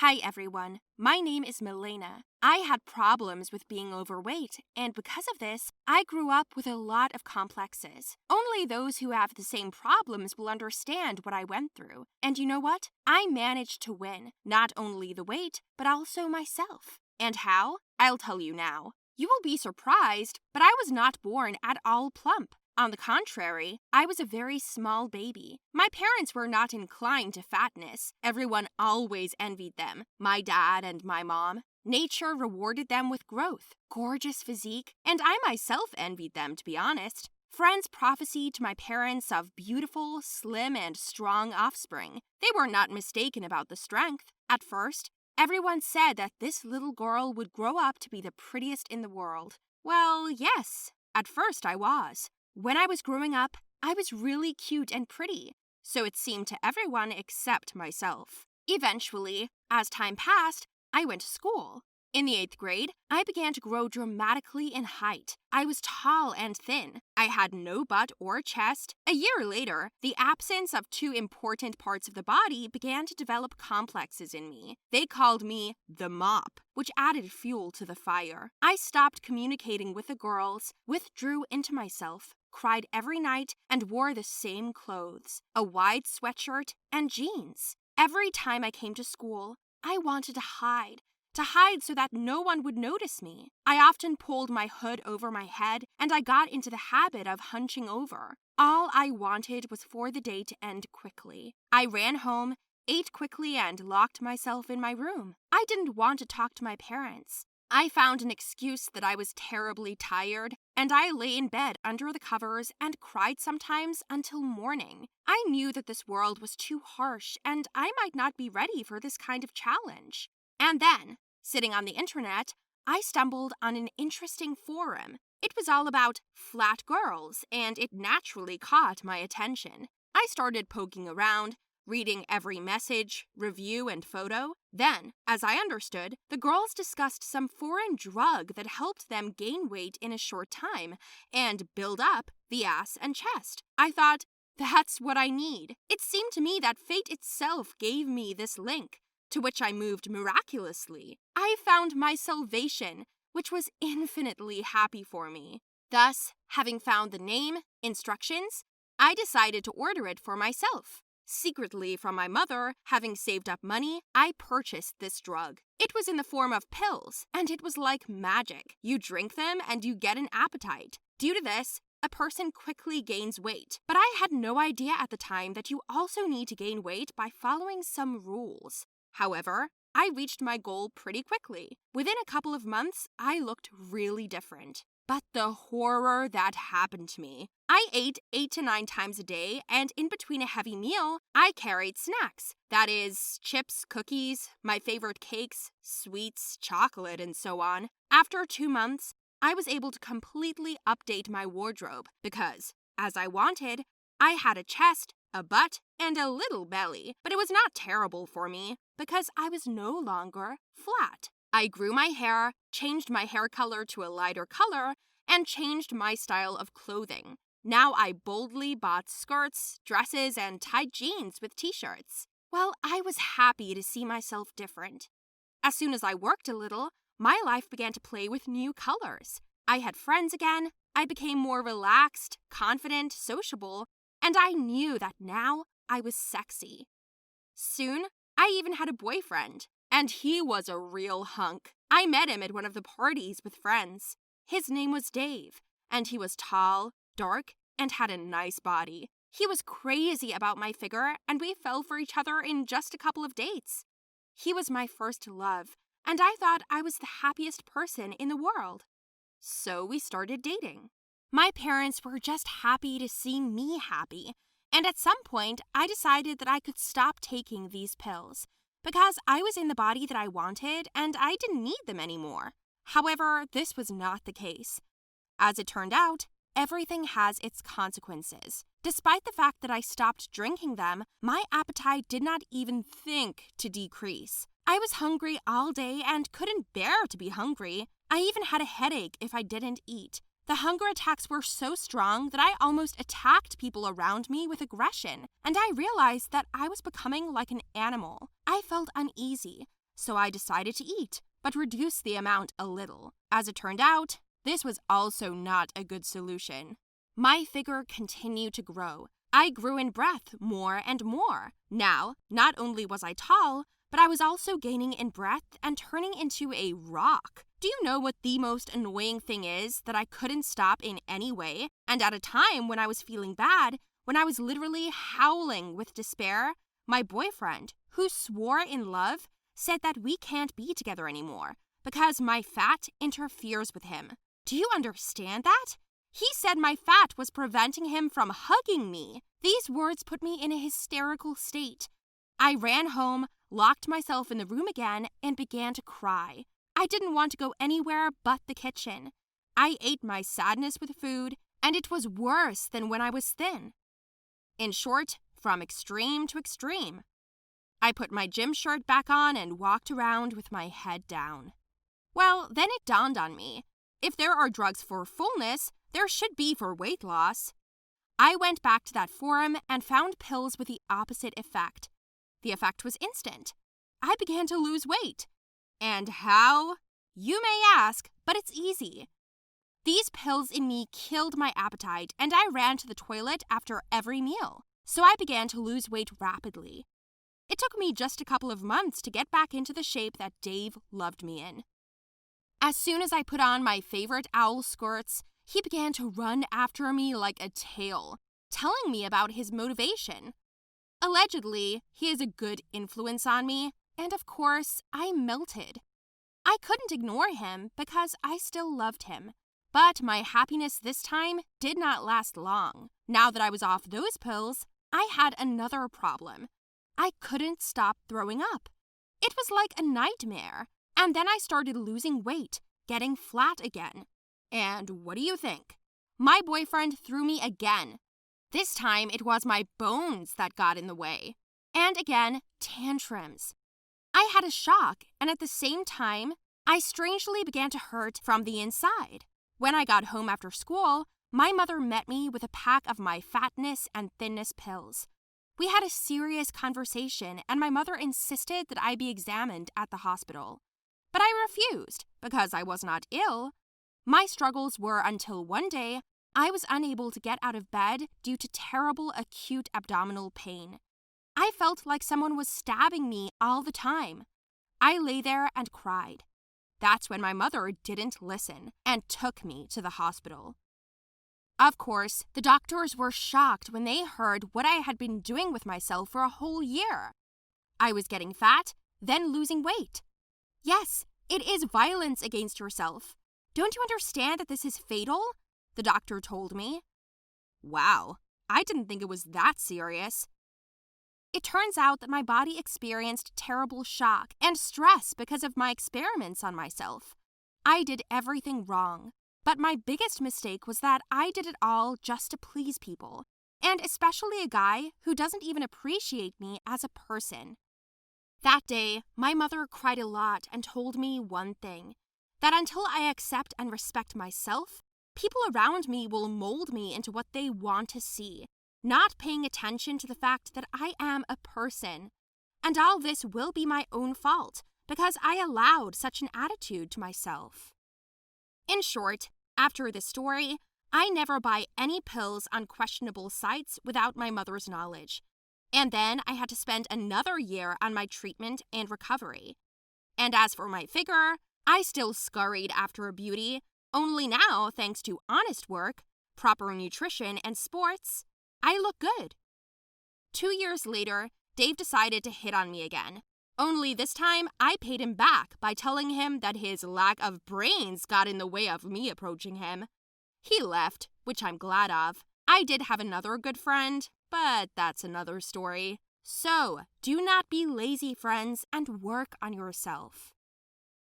Hi everyone, my name is Milena. I had problems with being overweight, and because of this, I grew up with a lot of complexes. Only those who have the same problems will understand what I went through. And you know what? I managed to win, not only the weight, but also myself. And how? I'll tell you now. You will be surprised, but I was not born at all plump. On the contrary, I was a very small baby. My parents were not inclined to fatness. Everyone always envied them, my dad and my mom. Nature rewarded them with growth, gorgeous physique, and I myself envied them, to be honest. Friends prophesied to my parents of beautiful, slim, and strong offspring. They were not mistaken about the strength. At first, everyone said that this little girl would grow up to be the prettiest in the world. Well, yes, at first I was. When I was growing up, I was really cute and pretty, so it seemed to everyone except myself. Eventually, as time passed, I went to school. In the 8th grade, I began to grow dramatically in height. I was tall and thin. I had no butt or chest. A year later, the absence of two important parts of the body began to develop complexes in me. They called me the mop, which added fuel to the fire. I stopped communicating with the girls, withdrew into myself, cried every night, and wore the same clothes, a wide sweatshirt and jeans. Every time I came to school, I wanted to hide so that no one would notice me. I often pulled my hood over my head, and I got into the habit of hunching over. All I wanted was for the day to end quickly. I ran home, ate quickly, and locked myself in my room. I didn't want to talk to my parents. I found an excuse that I was terribly tired, and I lay in bed under the covers and cried sometimes until morning. I knew that this world was too harsh, and I might not be ready for this kind of challenge. And then, sitting on the internet, I stumbled on an interesting forum. It was all about flat girls, and it naturally caught my attention. I started poking around, reading every message, review, and photo. Then, as I understood, the girls discussed some foreign drug that helped them gain weight in a short time and build up the ass and chest. I thought, that's what I need. It seemed to me that fate itself gave me this link, to which I moved miraculously. I found my salvation, which was infinitely happy for me. Thus, having found the name, instructions, I decided to order it for myself. Secretly from my mother, having saved up money, I purchased this drug. It was in the form of pills, and it was like magic. You drink them and you get an appetite. Due to this, a person quickly gains weight. But I had no idea at the time that you also need to gain weight by following some rules. However, I reached my goal pretty quickly. Within a couple of months, I looked really different. But the horror that happened to me. I ate 8 to 9 times a day, and in between a heavy meal, I carried snacks. That is, chips, cookies, my favorite cakes, sweets, chocolate, and so on. After 2 months, I was able to completely update my wardrobe because, as I wanted, I had a chest, a butt, and a little belly. But it was not terrible for me because I was no longer flat. I grew my hair, changed my hair color to a lighter color, and changed my style of clothing. Now I boldly bought skirts, dresses, and tight jeans with t-shirts. Well, I was happy to see myself different. As soon as I worked a little, my life began to play with new colors. I had friends again, I became more relaxed, confident, sociable, and I knew that now I was sexy. Soon, I even had a boyfriend. And he was a real hunk. I met him at one of the parties with friends. His name was Dave, and he was tall, dark, and had a nice body. He was crazy about my figure, and we fell for each other in just a couple of dates. He was my first love, and I thought I was the happiest person in the world. So we started dating. My parents were just happy to see me happy, and at some point, I decided that I could stop taking these pills, because I was in the body that I wanted and I didn't need them anymore. However, this was not the case. As it turned out, everything has its consequences. Despite the fact that I stopped drinking them, my appetite did not even think to decrease. I was hungry all day and couldn't bear to be hungry. I even had a headache if I didn't eat. The hunger attacks were so strong that I almost attacked people around me with aggression, and I realized that I was becoming like an animal. I felt uneasy. so I decided to eat, but reduce the amount a little. As it turned out, this was also not a good solution. My figure continued to grow. I grew in breadth more and more. Now, not only was I tall, but I was also gaining in breadth and turning into a rock. Do you know what the most annoying thing is? That I couldn't stop in any way, and at a time when I was feeling bad, when I was literally howling with despair, my boyfriend, who swore in love, said that we can't be together anymore because my fat interferes with him. Do you understand that? He said my fat was preventing him from hugging me. These words put me in a hysterical state. I ran home, locked myself in the room again, and began to cry. I didn't want to go anywhere but the kitchen. I ate my sadness with food, and it was worse than when I was thin. In short, from extreme to extreme. I put my gym shirt back on and walked around with my head down. Well, then it dawned on me. If there are drugs for fullness, there should be for weight loss. I went back to that forum and found pills with the opposite effect. The effect was instant. I began to lose weight. And how? You may ask, but it's easy. These pills in me killed my appetite, and I ran to the toilet after every meal. So I began to lose weight rapidly. It took me just a couple of months to get back into the shape that Dave loved me in. As soon as I put on my favorite owl skirts, he began to run after me like a tail, telling me about his motivation. Allegedly, he is a good influence on me, and of course, I melted. I couldn't ignore him because I still loved him. But my happiness this time did not last long. Now that I was off those pills, I had another problem. I couldn't stop throwing up. It was like a nightmare. And then I started losing weight, getting flat again. And what do you think? My boyfriend threw me again. This time it was my bones that got in the way. And again, tantrums. I had a shock, and at the same time, I strangely began to hurt from the inside. When I got home after school, my mother met me with a pack of my fatness and thinness pills. We had a serious conversation, and my mother insisted that I be examined at the hospital. But I refused, because I was not ill. My struggles were until one day, I was unable to get out of bed due to terrible acute abdominal pain. I felt like someone was stabbing me all the time. I lay there and cried. That's when my mother didn't listen and took me to the hospital. Of course, the doctors were shocked when they heard what I had been doing with myself for a whole year. I was getting fat, then losing weight. Yes, it is violence against yourself. Don't you understand that this is fatal? The doctor told me. Wow, I didn't think it was that serious. It turns out that my body experienced terrible shock and stress because of my experiments on myself. I did everything wrong, but my biggest mistake was that I did it all just to please people, and especially a guy who doesn't even appreciate me as a person. That day, my mother cried a lot and told me one thing, that until I accept and respect myself, people around me will mold me into what they want to see, not paying attention to the fact that I am a person. And all this will be my own fault, because I allowed such an attitude to myself. In short, after this story, I never buy any pills on questionable sites without my mother's knowledge. And then I had to spend another year on my treatment and recovery. And as for my figure, I still scurried after a beauty, only now, thanks to honest work, proper nutrition, and sports, I look good. 2 years later, Dave decided to hit on me again. Only this time, I paid him back by telling him that his lack of brains got in the way of me approaching him. He left, which I'm glad of. I did have another good friend, but that's another story. So, do not be lazy, friends, and work on yourself.